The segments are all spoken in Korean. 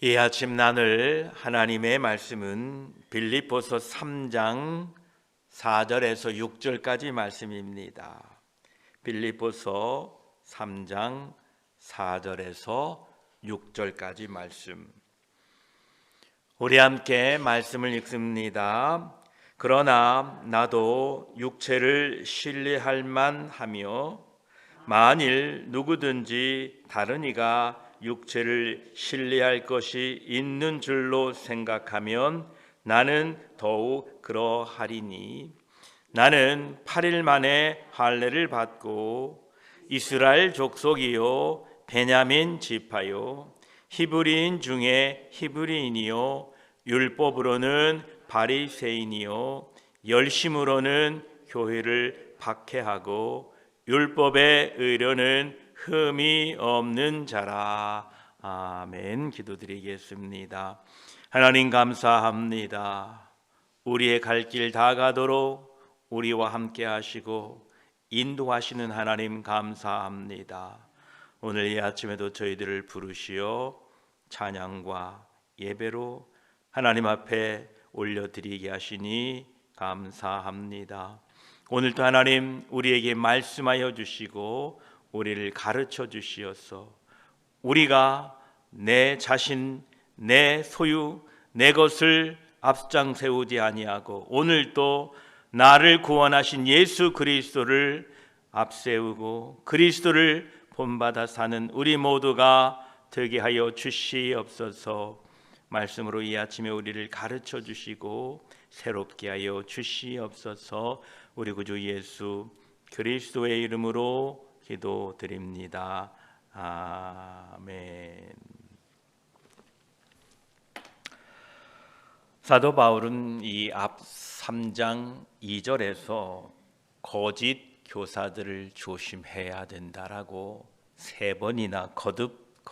이 아침 나눌 하나님의 말씀은 빌립보서 3장 4절에서 6절까지 말씀입니다. 빌립보서 3장 4절에서 6절까지 말씀. 우리 함께 말씀을 읽습니다. 그러나 나도 육체를 신뢰할 만하며 만일 누구든지 다른 이가 육체를 신뢰할 것이 있는 줄로 생각하면 나는 더욱 그러하리니 나는 8일 만에 할례를 받고 이스라엘 족속이요 베냐민 지파요 히브리인 중에 히브리인이요 율법으로는 바리새인이요 열심으로는 교회를 박해하고 율법의 의료는 흠이 없는 자라. 아멘. 기도드리겠습니다. 하나님 감사합니다. 우리의 갈 길 다 가도록 우리와 함께 하시고 인도하시는 하나님 감사합니다. 오늘 이 아침에도 저희들을 부르시어 찬양과 예배로 하나님 앞에 올려드리게 하시니 감사합니다. 오늘도 하나님 우리에게 말씀하여 주시고 우리를 가르쳐 주시어서 우리가 내 자신, 내 소유, 내 것을 앞장 세우지 아니하고 오늘도 나를 구원하신 예수 그리스도를 앞세우고 그리스도를 본받아 사는 우리 모두가 되게 하여 주시옵소서. 말씀으로 이 아침에 우리를 가르쳐 주시고 새롭게 하여 주시옵소서. 우리 구주 예수 그리스도의 이름으로 기도드립니다. 아멘. 사도 바울은 이 앞 3장 2절에서 거짓 교사들을 조심해야 된다라고 3번이나 거듭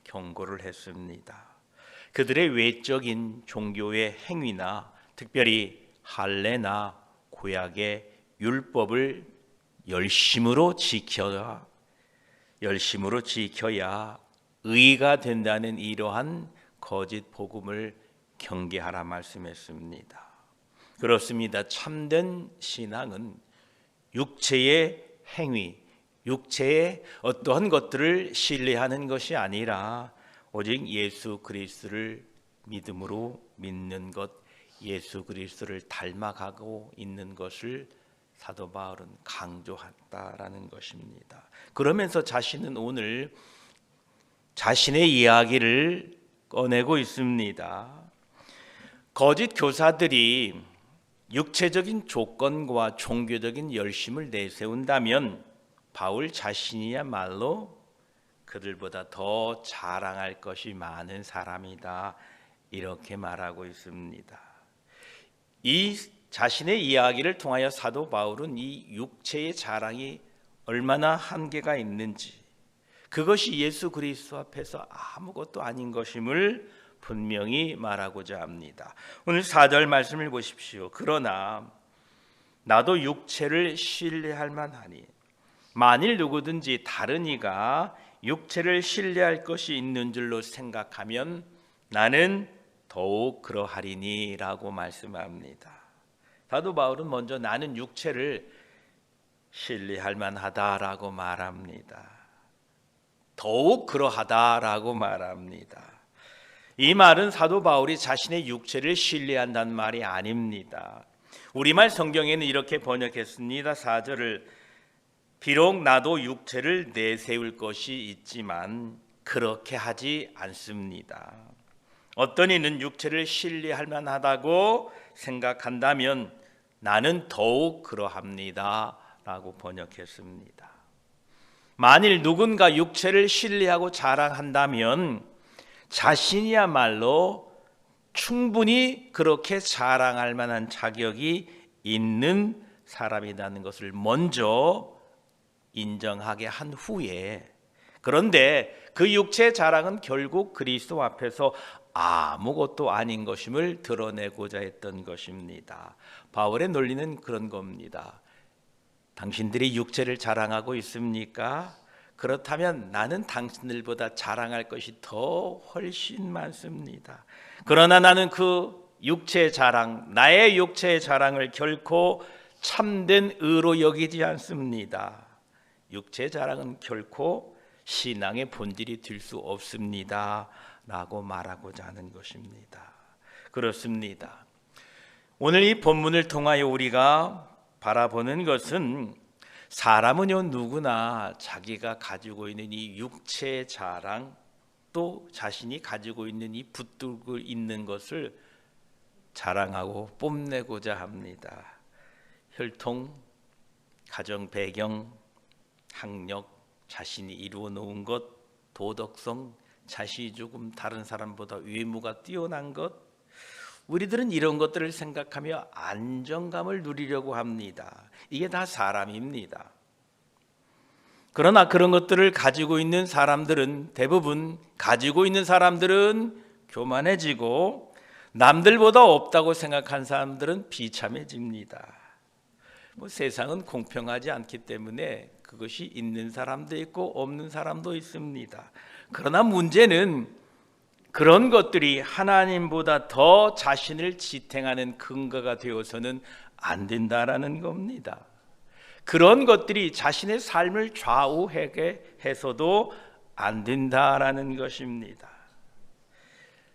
경고를 했습니다. 그들의 외적인 종교의 행위나 특별히 할례나 구약의 율법을 열심으로 지켜야 의가 된다는 이러한 거짓 복음을 경계하라 말씀했습니다. 그렇습니다. 참된 신앙은 육체의 행위, 육체의 어떠한 것들을 신뢰하는 것이 아니라 오직 예수 그리스도를 믿음으로 믿는 것, 예수 그리스도를 닮아가고 있는 것을 사도 바울은 강조한다라는 것입니다. 그러면서 자신은 오늘 자신의 이야기를 꺼내고 있습니다. 거짓 교사들이 육체적인 조건과 종교적인 열심을 내세운다면 바울 자신이야말로 그들보다 더 자랑할 것이 많은 사람이다, 이렇게 말하고 있습니다. 이 자신의 이야기를 통하여 사도 바울은 이 육체의 자랑이 얼마나 한계가 있는지, 그것이 예수 그리스도 앞에서 아무것도 아닌 것임을 분명히 말하고자 합니다. 오늘 4절 말씀을 보십시오. 그러나 나도 육체를 신뢰할 만하니 만일 누구든지 다른 이가 육체를 신뢰할 것이 있는 줄로 생각하면 나는 더욱 그러하리니 라고 말씀합니다. 사도 바울은 먼저 나는 육체를 신뢰할 만하다라고 말합니다. 더욱 그러하다라고 말합니다. 이 말은 사도 바울이 자신의 육체를 신뢰한다는 말이 아닙니다. 우리말 성경에는 이렇게 번역했습니다. 4절을 비록 나도 육체를 내세울 것이 있지만 그렇게 하지 않습니다. 어떤 이는 육체를 신뢰할 만하다고 생각한다면 나는 더욱 그러합니다 라고 번역했습니다. 만일 누군가 육체를 신뢰하고 자랑한다면 자신이야말로 충분히 그렇게 자랑할 만한 자격이 있는 사람이라는 것을 먼저 인정하게 한 후에, 그런데 그 육체의 자랑은 결국 그리스도 앞에서 아무것도 아닌 것임을 드러내고자 했던 것입니다. 바울의 논리는 그런 겁니다. 당신들이 육체를 자랑하고 있습니까? 그렇다면 나는 당신들보다 자랑할 것이 더 훨씬 많습니다. 그러나 나는 그 육체의 자랑, 나의 육체의 자랑을 결코 참된 의로 여기지 않습니다. 육체의 자랑은 결코 신앙의 본질이 될 수 없습니다 라고 말하고자 하는 것입니다. 그렇습니다. 오늘 이 본문을 통하여 우리가 바라보는 것은 사람은요 누구나 자기가 가지고 있는 이 육체의 자랑, 또 자신이 가지고 있는 이 붙들고 있는 것을 자랑하고 뽐내고자 합니다. 혈통, 가정 배경, 학력, 자신이 이루어 놓은 것, 도덕성, 자신이 조금 다른 사람보다 외모가 뛰어난 것, 우리들은 이런 것들을 생각하며 안정감을 누리려고 합니다. 이게 다 사람입니다. 그러나 그런 것들을 가지고 있는 사람들은, 대부분 가지고 있는 사람들은 교만해지고, 남들보다 없다고 생각한 사람들은 비참해집니다. 세상은 공평하지 않기 때문에 그것이 있는 사람도 있고 없는 사람도 있습니다. 그러나 문제는 그런 것들이 하나님보다 더 자신을 지탱하는 근거가 되어서는 안 된다라는 겁니다. 그런 것들이 자신의 삶을 좌우하게 해서도 안 된다라는 것입니다.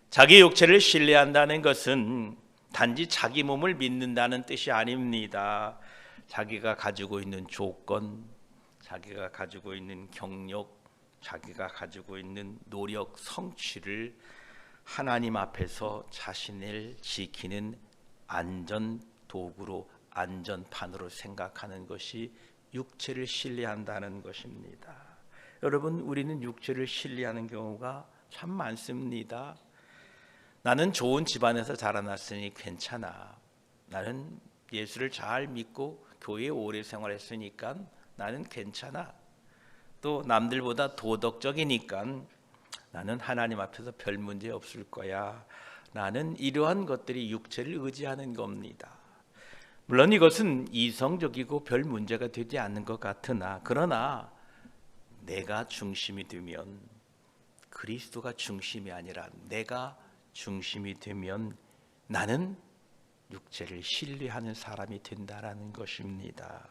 자기 육체를 신뢰한다는 것은 단지 자기 몸을 믿는다는 뜻이 아닙니다. 자기가 가지고 있는 조건, 자기가 가지고 있는 경력, 자기가 가지고 있는 노력, 성취를 하나님 앞에서 자신을 지키는 안전 도구로, 안전판으로 생각하는 것이 육체를 신뢰한다는 것입니다. 여러분, 우리는 육체를 신뢰하는 경우가 참 많습니다. 나는 좋은 집안에서 자라났으니 괜찮아. 나는 예수를 잘 믿고 교회에 오래 생활했으니까 나는 괜찮아. 또 남들보다 도덕적이니까 나는 하나님 앞에서 별 문제 없을 거야. 나는 이러한 것들이 육체를 의지하는 겁니다. 물론 이것은 이성적이고 별 문제가 되지 않는 것 같으나, 그러나 내가 중심이 되면, 그리스도가 중심이 아니라 내가 중심이 되면 나는 육체를 신뢰하는 사람이 된다라는 것입니다.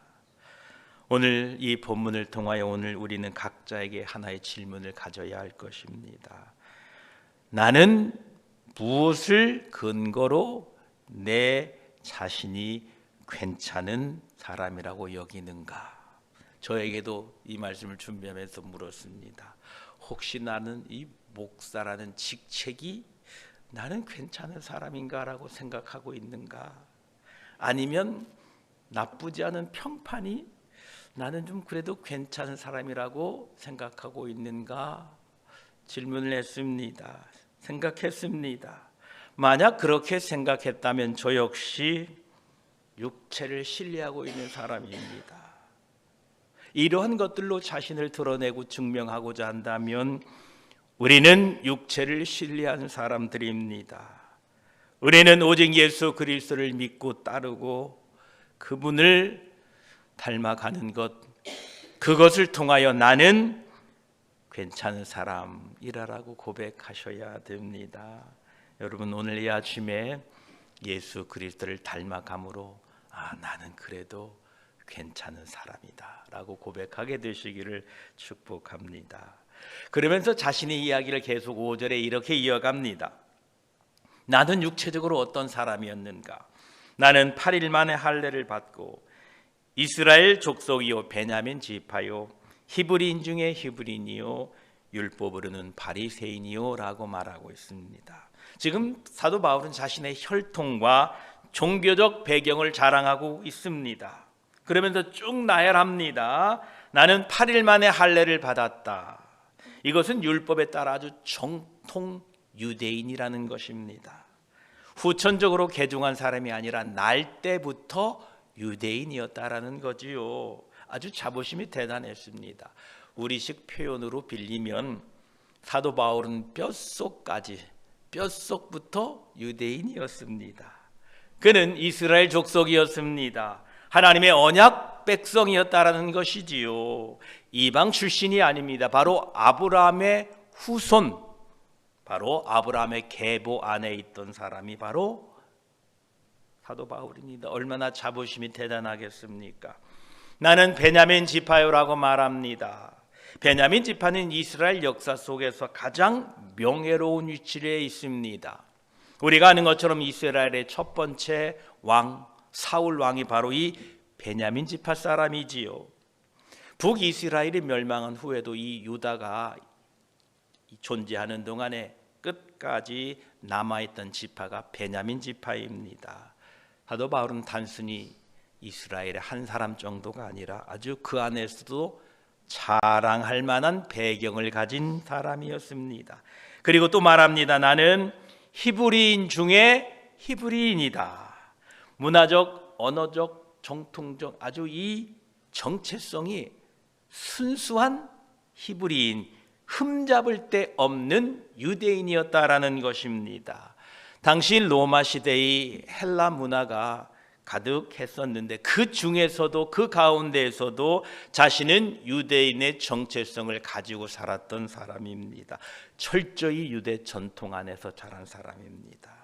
오늘 이 본문을 통하여 오늘 우리는 각자에게 하나의 질문을 가져야 할 것입니다. 나는 무엇을 근거로 내 자신이 괜찮은 사람이라고 여기는가? 저에게도 이 말씀을 준비하면서 물었습니다. 혹시 나는 이 목사라는 직책이 나는 괜찮은 사람인가라고 생각하고 있는가? 아니면 나쁘지 않은 평판이 나는 좀 그래도 괜찮은 사람이라고 생각하고 있는가? 질문을 했습니다. 생각했습니다. 만약 그렇게 생각했다면 저 역시 육체를 신뢰하고 있는 사람입니다. 이러한 것들로 자신을 드러내고 증명하고자 한다면 우리는 육체를 신뢰하는 사람들입니다. 우리는 오직 예수 그리스도를 믿고 따르고 그분을 닮아가는 것, 그것을 통하여 나는 괜찮은 사람이라고 고백하셔야 됩니다. 여러분, 오늘 이 아침에 예수 그리스도를 닮아감으로 나는 그래도 괜찮은 사람이다 라고 고백하게 되시기를 축복합니다. 그러면서 자신의 이야기를 계속 5절에 이렇게 이어갑니다. 나는 육체적으로 어떤 사람이었는가? 나는 8일 만에 할례를 받고 이스라엘 족속이요 베냐민 지파요 히브리인 중에 히브리인이요 율법으로는 바리새인이요 라고 말하고 있습니다. 지금 사도 바울은 자신의 혈통과 종교적 배경을 자랑하고 있습니다. 그러면서 쭉 나열합니다. 나는 8일 만에 할례를 받았다. 이것은 율법에 따라 아주 정통 유대인이라는 것입니다. 후천적으로 개종한 사람이 아니라 날 때부터 유대인이었다라는 거지요. 아주 자부심이 대단했습니다. 우리식 표현으로 빌리면 사도 바울은 뼛속부터 유대인이었습니다. 그는 이스라엘 족속이었습니다. 하나님의 언약 백성이었다라는 것이지요. 이방 출신이 아닙니다. 바로 아브라함의 후손, 바로 아브라함의 계보 안에 있던 사람이 바로 사도 바울입니다. 얼마나 자부심이 대단하겠습니까? 나는 베냐민 지파요라고 말합니다. 베냐민 지파는 이스라엘 역사 속에서 가장 명예로운 위치에 있습니다. 우리가 아는 것처럼 이스라엘의 첫 번째 왕 사울 왕이 바로 이 베냐민 지파 사람이지요. 북이스라엘이 멸망한 후에도 이 유다가 존재하는 동안에 끝까지 남아있던 지파가 베냐민 지파입니다. 사도 바울은 단순히 이스라엘의 한 사람 정도가 아니라 아주 그 안에서도 자랑할 만한 배경을 가진 사람이었습니다. 그리고 또 말합니다. 나는 히브리인 중에 히브리인이다. 문화적, 언어적, 정통적 아주 이 정체성이 순수한 히브리인, 흠잡을 데 없는 유대인이었다라는 것입니다. 당시 로마 시대의 헬라 문화가 가득했었는데 그 중에서도 그 가운데에서도 자신은 유대인의 정체성을 가지고 살았던 사람입니다. 철저히 유대 전통 안에서 자란 사람입니다.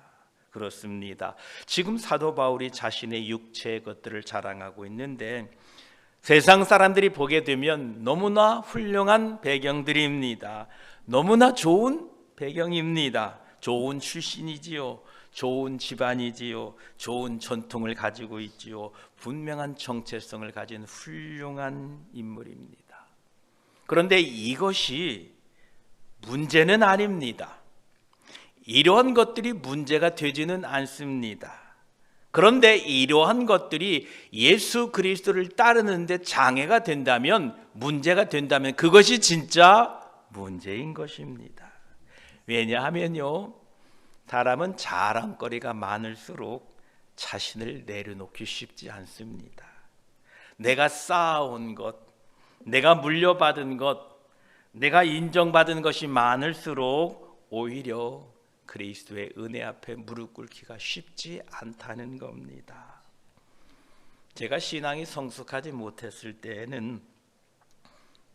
그렇습니다. 지금 사도 바울이 자신의 육체의 것들을 자랑하고 있는데 세상 사람들이 보게 되면 너무나 훌륭한 배경들입니다. 너무나 좋은 배경입니다. 좋은 출신이지요. 좋은 집안이지요. 좋은 전통을 가지고 있지요. 분명한 정체성을 가진 훌륭한 인물입니다. 그런데 이것이 문제는 아닙니다. 이러한 것들이 문제가 되지는 않습니다. 그런데 이러한 것들이 예수 그리스도를 따르는데 장애가 된다면, 문제가 된다면 그것이 진짜 문제인 것입니다. 왜냐하면요, 사람은 자랑거리가 많을수록 자신을 내려놓기 쉽지 않습니다. 내가 쌓아온 것, 내가 물려받은 것, 내가 인정받은 것이 많을수록 오히려 그리스도의 은혜 앞에 무릎 꿇기가 쉽지 않다는 겁니다. 제가 신앙이 성숙하지 못했을 때에는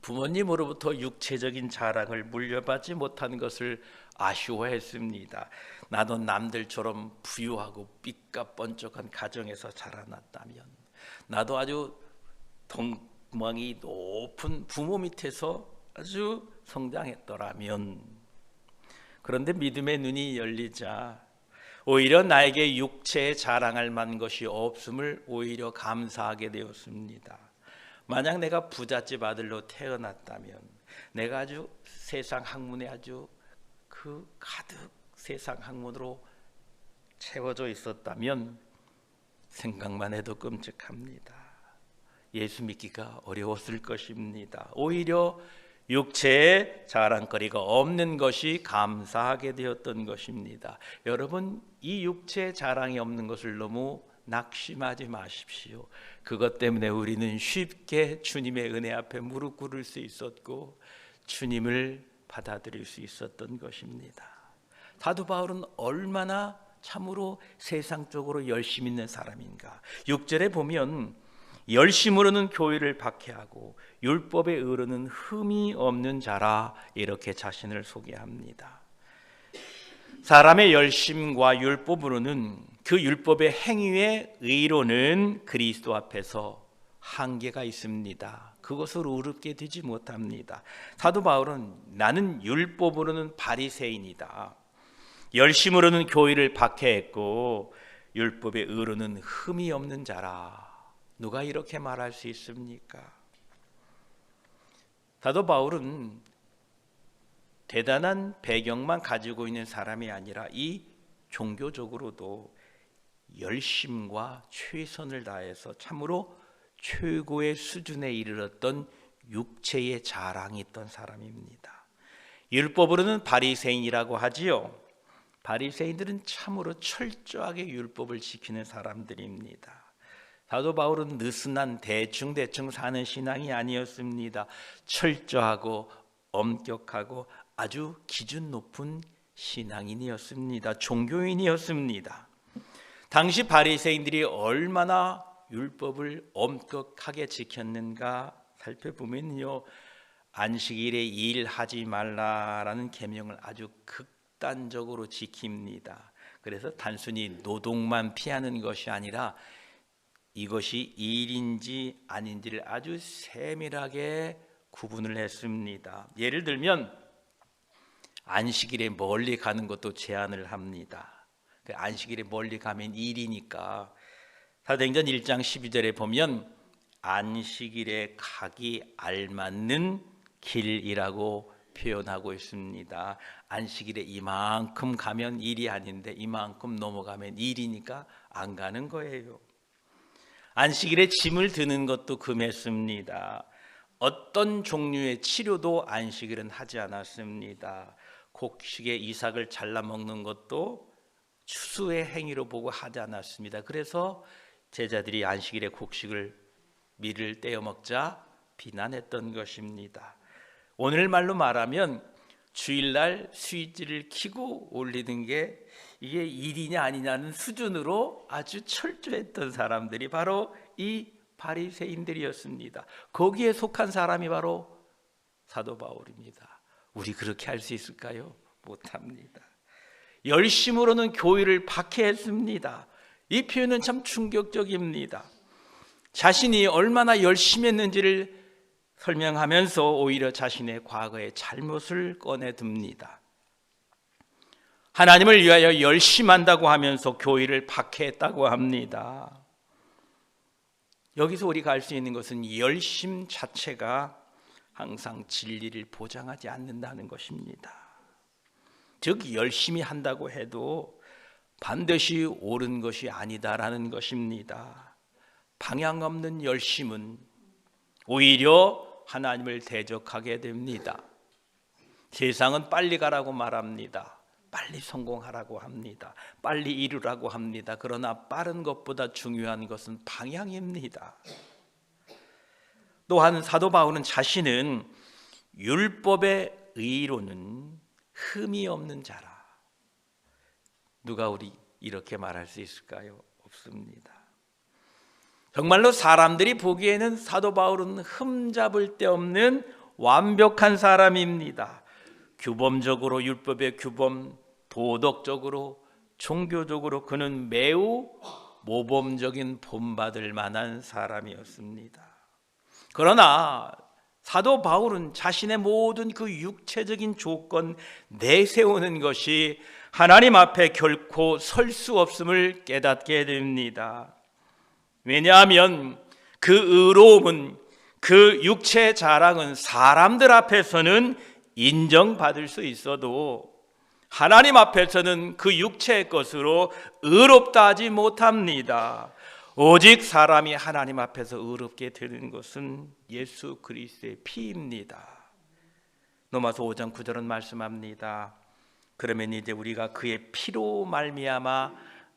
부모님으로부터 육체적인 자랑을 물려받지 못한 것을 아쉬워했습니다. 나도 남들처럼 부유하고 삐까뻔쩍한 가정에서 자라났다면, 나도 아주 덕망이 높은 부모 밑에서 아주 성장했더라면. 그런데 믿음의 눈이 열리자 오히려 나에게 육체에 자랑할 만한 것이 없음을 오히려 감사하게 되었습니다. 만약 내가 부잣집 아들로 태어났다면, 내가 아주 세상 학문에 아주 그 가득 세상 학문으로 채워져 있었다면 생각만 해도 끔찍합니다. 예수 믿기가 어려웠을 것입니다. 오히려 육체에 자랑거리가 없는 것이 감사하게 되었던 것입니다. 여러분, 이 육체에 자랑이 없는 것을 너무 낙심하지 마십시오. 그것 때문에 우리는 쉽게 주님의 은혜 앞에 무릎 꿇을 수 있었고 주님을 받아들일 수 있었던 것입니다. 사도 바울은 얼마나 참으로 세상적으로 열심 있는 사람인가. 6절에 보면 열심으로는 교회를 박해하고 율법에 의로는 흠이 없는 자라, 이렇게 자신을 소개합니다. 사람의 열심과 율법으로는, 그 율법의 행위의 의로는 그리스도 앞에서 한계가 있습니다. 그것을 의롭게 되지 못합니다. 사도 바울은 나는 율법으로는 바리새인이다, 열심으로는 교회를 박해했고 율법의 의로는 흠이 없는 자라. 누가 이렇게 말할 수 있습니까? 사도 바울은 대단한 배경만 가지고 있는 사람이 아니라 이 종교적으로도 열심과 최선을 다해서 참으로 최고의 수준에 이르렀던 육체의 자랑이 있던 사람입니다. 율법으로는 바리새인이라고 하지요. 바리새인들은 참으로 철저하게 율법을 지키는 사람들입니다. 사도 바울은 느슨한 대충 사는 신앙이 아니었습니다. 철저하고 엄격하고 아주 기준 높은 신앙인이었습니다. 종교인이었습니다. 당시 바리새인들이 얼마나 율법을 엄격하게 지켰는가 살펴보면요, 안식일에 일하지 말라라는 계명을 아주 극단적으로 지킵니다. 그래서 단순히 노동만 피하는 것이 아니라 이것이 일인지 아닌지를 아주 세밀하게 구분을 했습니다. 예를 들면 안식일에 멀리 가는 것도 제한을 합니다. 안식일에 멀리 가면 일이니까 사도행전 1장 12절에 보면 안식일에 가기 알맞는 길이라고 표현하고 있습니다. 안식일에 이만큼 가면 일이 아닌데 이만큼 넘어가면 일이니까 안 가는 거예요. 안식일에 짐을 드는 것도 금했습니다. 어떤 종류의 치료도 안식일은 하지 않았습니다. 곡식의 이삭을 잘라 먹는 것도 추수의 행위로 보고 하지 않았습니다. 그래서 제자들이 안식일에 곡식을 밀을 떼어 먹자 비난했던 것입니다. 오늘 말로 말하면 주일날 스위치를 켜고 올리는 게 이게 일이냐 아니냐는 수준으로 아주 철저했던 사람들이 바로 이 바리새인들이었습니다. 거기에 속한 사람이 바로 사도 바울입니다. 우리 그렇게 할 수 있을까요? 못합니다. 열심으로는 교회를 박해했습니다. 이 표현은 참 충격적입니다. 자신이 얼마나 열심히 했는지를 설명하면서 오히려 자신의 과거의 잘못을 꺼내듭니다. 하나님을 위하여 열심한다고 하면서 교회를 박해했다고 합니다. 여기서 우리가 알 수 있는 것은 열심 자체가 항상 진리를 보장하지 않는다는 것입니다. 즉 열심히 한다고 해도 반드시 옳은 것이 아니다라는 것입니다. 방향 없는 열심은 오히려 하나님을 대적하게 됩니다. 세상은 빨리 가라고 말합니다. 빨리 성공하라고 합니다. 빨리 이루라고 합니다. 그러나 빠른 것보다 중요한 것은 방향입니다. 또한 사도 바울은 자신은 율법의 의로는 흠이 없는 자라. 누가 우리 이렇게 말할 수 있을까요? 없습니다. 정말로 사람들이 보기에는 사도 바울은 흠잡을 데 없는 완벽한 사람입니다. 규범적으로 율법의 규범, 도덕적으로, 종교적으로 그는 매우 모범적인 본받을 만한 사람이었습니다. 그러나 사도 바울은 자신의 모든 그 육체적인 조건 내세우는 것이 하나님 앞에 결코 설 수 없음을 깨닫게 됩니다. 왜냐하면 그 의로움은, 그 육체 자랑은 사람들 앞에서는 인정받을 수 있어도 하나님 앞에서는 그 육체의 것으로 의롭다 하지 못합니다. 오직 사람이 하나님 앞에서 의롭게 되는 것은 예수 그리스도의 피입니다. 로마서 5장 9절은 말씀합니다. 그러면 이제 우리가 그의 피로 말미암아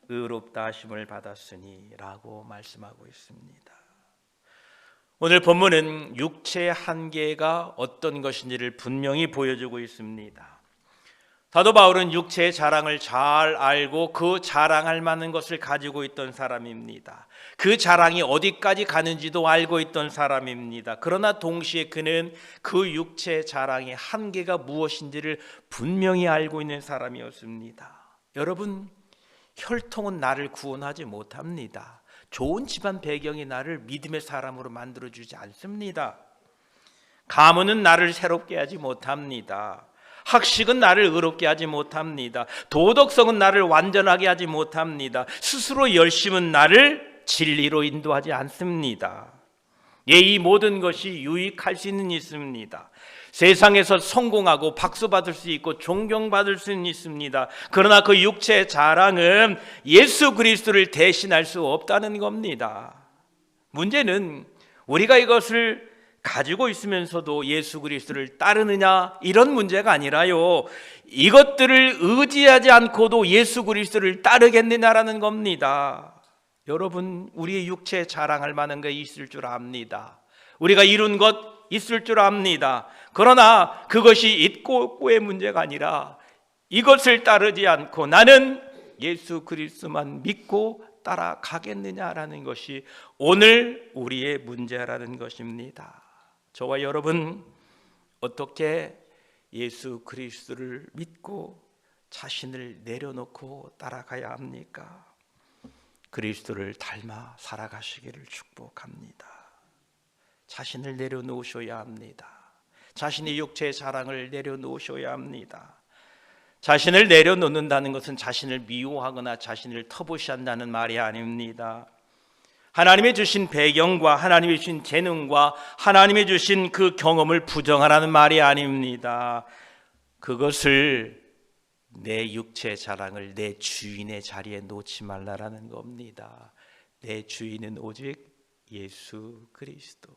의롭다 하심을 받았으니 라고 말씀하고 있습니다. 오늘 본문은 육체의 한계가 어떤 것인지를 분명히 보여주고 있습니다. 사도 바울은 육체의 자랑을 잘 알고 그 자랑할 만한 것을 가지고 있던 사람입니다. 그 자랑이 어디까지 가는지도 알고 있던 사람입니다. 그러나 동시에 그는 그 육체의 자랑의 한계가 무엇인지를 분명히 알고 있는 사람이었습니다. 여러분, 혈통은 나를 구원하지 못합니다. 좋은 집안 배경이 나를 믿음의 사람으로 만들어주지 않습니다. 가문은 나를 새롭게 하지 못합니다. 학식은 나를 의롭게 하지 못합니다. 도덕성은 나를 완전하게 하지 못합니다. 스스로 열심은 나를 진리로 인도하지 않습니다. 이 모든 것이 유익할 수는 있습니다. 세상에서 성공하고 박수받을 수 있고 존경받을 수는 있습니다. 그러나 그 육체의 자랑은 예수 그리스도를 대신할 수 없다는 겁니다. 문제는 우리가 이것을 가지고 있으면서도 예수 그리스도를 따르느냐, 이런 문제가 아니라요, 이것들을 의지하지 않고도 예수 그리스도를 따르겠느냐라는 겁니다. 여러분, 우리의 육체에 자랑할 만한 게 있을 줄 압니다. 우리가 이룬 것 있을 줄 압니다. 그러나 그것이 있고 없고의 문제가 아니라 이것을 따르지 않고 나는 예수 그리스도만 믿고 따라가겠느냐라는 것이 오늘 우리의 문제라는 것입니다. 저와 여러분 어떻게 예수 그리스도를 믿고 자신을 내려놓고 따라가야 합니까? 그리스도를 닮아 살아가시기를 축복합니다. 자신을 내려놓으셔야 합니다. 자신의 육체의 자랑을 내려놓으셔야 합니다. 자신을 내려놓는다는 것은 자신을 미워하거나 자신을 터부시한다는 말이 아닙니다. 하나님의 주신 배경과 하나님의 주신 재능과 하나님의 주신 그 경험을 부정하라는 말이 아닙니다. 그것을 내 육체의 자랑을 내 주인의 자리에 놓지 말라라는 겁니다. 내 주인은 오직 예수 그리스도.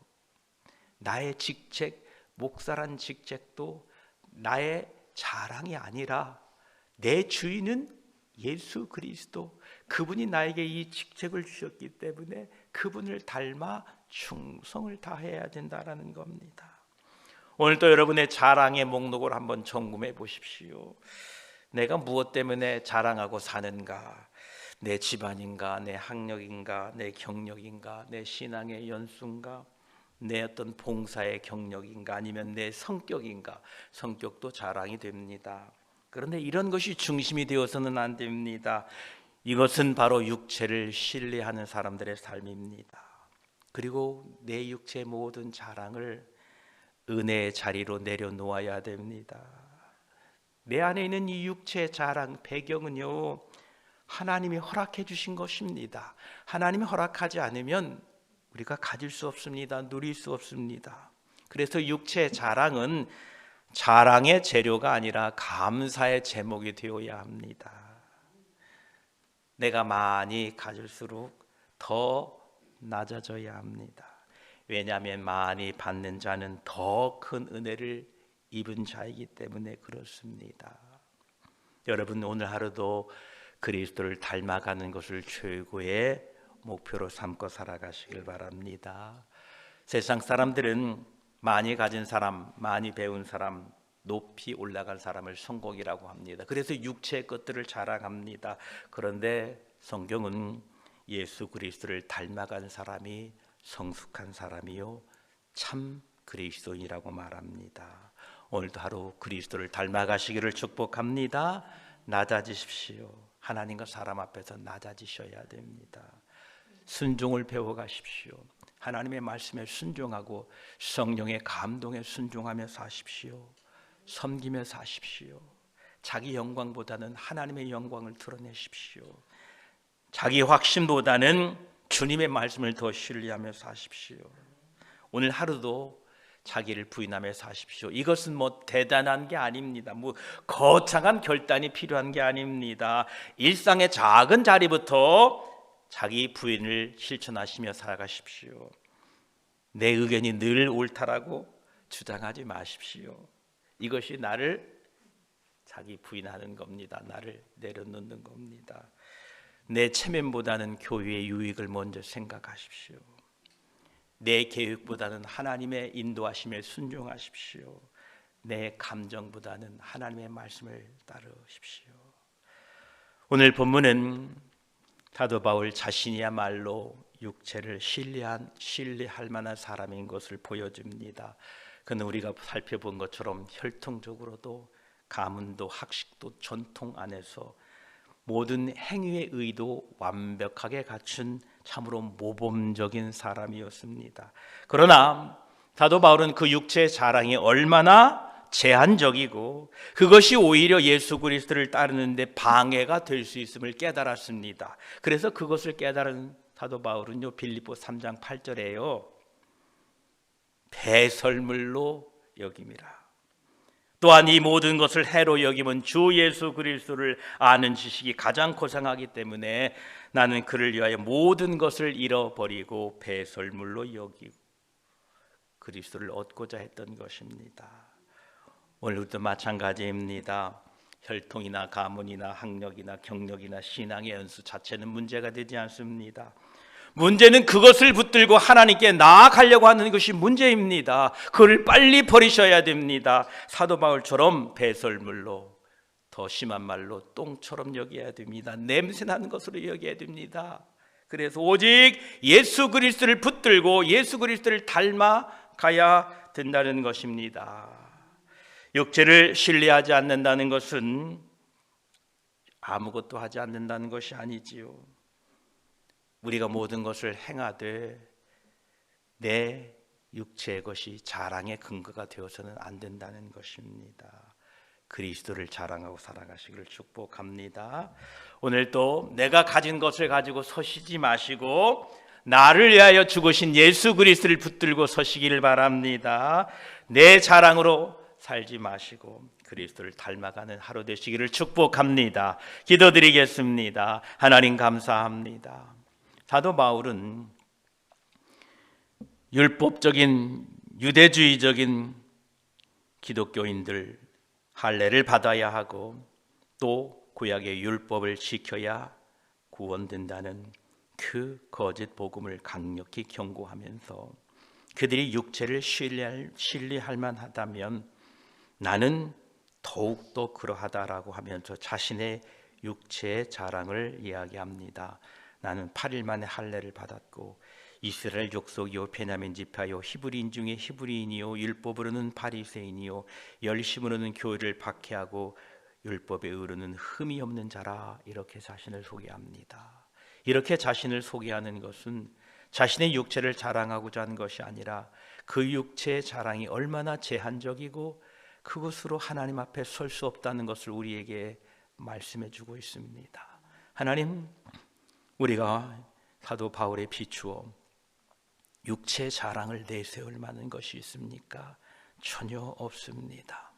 나의 직책, 목사란 직책도 나의 자랑이 아니라 내 주인은 예수 그리스도. 그분이 나에게 이 직책을 주셨기 때문에 그분을 닮아 충성을 다해야 된다라는 겁니다. 오늘 또 여러분의 자랑의 목록을 한번 점검해 보십시오. 내가 무엇 때문에 자랑하고 사는가? 내 집안인가? 내 학력인가? 내 경력인가? 내 신앙의 연수인가? 내 어떤 봉사의 경력인가? 아니면 내 성격인가? 성격도 자랑이 됩니다. 그런데 이런 것이 중심이 되어서는 안 됩니다. 이것은 바로 육체를 신뢰하는 사람들의 삶입니다. 그리고 내 육체의 모든 자랑을 은혜의 자리로 내려놓아야 됩니다. 내 안에 있는 이 육체의 자랑 배경은요, 하나님이 허락해 주신 것입니다. 하나님이 허락하지 않으면 우리가 가질 수 없습니다. 누릴 수 없습니다. 그래서 육체의 자랑은 자랑의 재료가 아니라 감사의 제목이 되어야 합니다. 내가 많이 가질수록 더 낮아져야 합니다. 왜냐하면 많이 받는 자는 더 큰 은혜를 입은 자이기 때문에 그렇습니다. 여러분 오늘 하루도 그리스도를 닮아가는 것을 최고의 목표로 삼고 살아가시길 바랍니다. 세상 사람들은 많이 가진 사람, 많이 배운 사람, 높이 올라간 사람을 성공이라고 합니다. 그래서 육체의 것들을 자랑합니다. 그런데 성경은 예수 그리스도를 닮아간 사람이 성숙한 사람이요 참 그리스도인이라고 말합니다. 오늘도 하루 그리스도를 닮아가시기를 축복합니다. 낮아지십시오. 하나님과 사람 앞에서 낮아지셔야 됩니다. 순종을 배워가십시오. 하나님의 말씀에 순종하고 성령의 감동에 순종하며 사십시오. 섬기며 사십시오. 자기 영광보다는 하나님의 영광을 드러내십시오. 자기 확신보다는 주님의 말씀을 더 신뢰하며 사십시오. 오늘 하루도 자기를 부인하며 사십시오. 이것은 뭐 대단한 게 아닙니다. 뭐 거창한 결단이 필요한 게 아닙니다. 일상의 작은 자리부터 자기 부인을 실천하시며 살아가십시오. 내 의견이 늘 옳다라고 주장하지 마십시오. 이것이 나를 자기 부인하는 겁니다. 나를 내려놓는 겁니다. 내 체면보다는 교회의 유익을 먼저 생각하십시오. 내 계획보다는 하나님의 인도하심에 순종하십시오. 내 감정보다는 하나님의 말씀을 따르십시오. 오늘 본문은 사도 바울 자신이야말로 육체를 신뢰할 만한 사람인 것을 보여줍니다. 그는 우리가 살펴본 것처럼 혈통적으로도 가문도 학식도 전통 안에서 모든 행위의 의도 완벽하게 갖춘 참으로 모범적인 사람이었습니다. 그러나 사도 바울은 그 육체의 자랑이 얼마나 제한적이고 그것이 오히려 예수 그리스도를 따르는데 방해가 될 수 있음을 깨달았습니다. 그래서 그것을 깨달은 사도 바울은요 빌립보 3장 8절에요 배설물로 여김이라. 또한 이 모든 것을 해로 여김은 주 예수 그리스도를 아는 지식이 가장 고상하기 때문에 나는 그를 위하여 모든 것을 잃어버리고 배설물로 여기고 그리스도를 얻고자 했던 것입니다. 오늘도 마찬가지입니다. 혈통이나 가문이나 학력이나 경력이나 신앙의 연수 자체는 문제가 되지 않습니다. 문제는 그것을 붙들고 하나님께 나아가려고 하는 것이 문제입니다. 그걸 빨리 버리셔야 됩니다. 사도 바울처럼 배설물로, 더 심한 말로 똥처럼 여겨야 됩니다. 냄새나는 것으로 여겨야 됩니다. 그래서 오직 예수 그리스도를 붙들고 예수 그리스도를 닮아가야 된다는 것입니다. 육체를 신뢰하지 않는다는 것은 아무것도 하지 않는다는 것이 아니지요. 우리가 모든 것을 행하되 내 육체의 것이 자랑의 근거가 되어서는 안 된다는 것입니다. 그리스도를 자랑하고 살아가시기를 축복합니다. 오늘 또 내가 가진 것을 가지고 서시지 마시고 나를 위하여 죽으신 예수 그리스도를 붙들고 서시기를 바랍니다. 내 자랑으로 살지 마시고 그리스도를 닮아가는 하루 되시기를 축복합니다. 기도드리겠습니다. 하나님 감사합니다. 사도 바울은 율법적인 유대주의적인 기독교인들 할례를 받아야 하고 또 구약의 율법을 지켜야 구원된다는 그 거짓 복음을 강력히 경고하면서 그들이 육체를 신뢰할 만하다면 나는 더욱더 그러하다라고 하면서 자신의 육체의 자랑을 이야기합니다. 나는 8일 만에 할례를 받았고 이스라엘 족속이요 베냐민 지파요 히브리인 중에 히브리인이요 율법으로는 바리새인이요 열심으로는 교회를 박해하고 율법에 의로는 흠이 없는 자라. 이렇게 자신을 소개합니다. 이렇게 자신을 소개하는 것은 자신의 육체를 자랑하고자 하는 것이 아니라 그 육체의 자랑이 얼마나 제한적이고 그것으로 하나님 앞에 설 수 없다는 것을 우리에게 말씀해 주고 있습니다. 하나님, 우리가 사도 바울에 비추어 육체 자랑을 내세울 만한 것이 있습니까? 전혀 없습니다.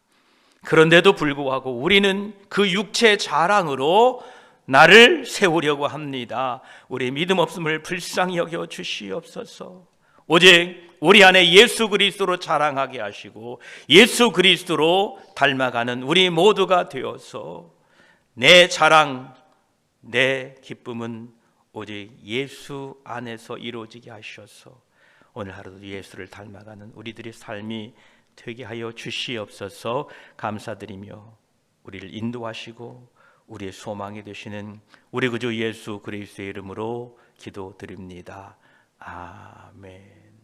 그런데도 불구하고 우리는 그 육체 자랑으로 나를 세우려고 합니다. 우리의 믿음 없음을 불쌍히 여겨 주시옵소서. 오직 우리 안에 예수 그리스도로 자랑하게 하시고 예수 그리스도로 닮아가는 우리 모두가 되어서 내 자랑, 내 기쁨은 오직 예수 안에서 이루어지게 하셔서 오늘 하루도 예수를 닮아가는 우리들의 삶이 되게 하여 주시옵소서. 감사드리며 우리를 인도하시고 우리의 소망이 되시는 우리 구주 예수 그리스도의 이름으로 기도드립니다. 아멘.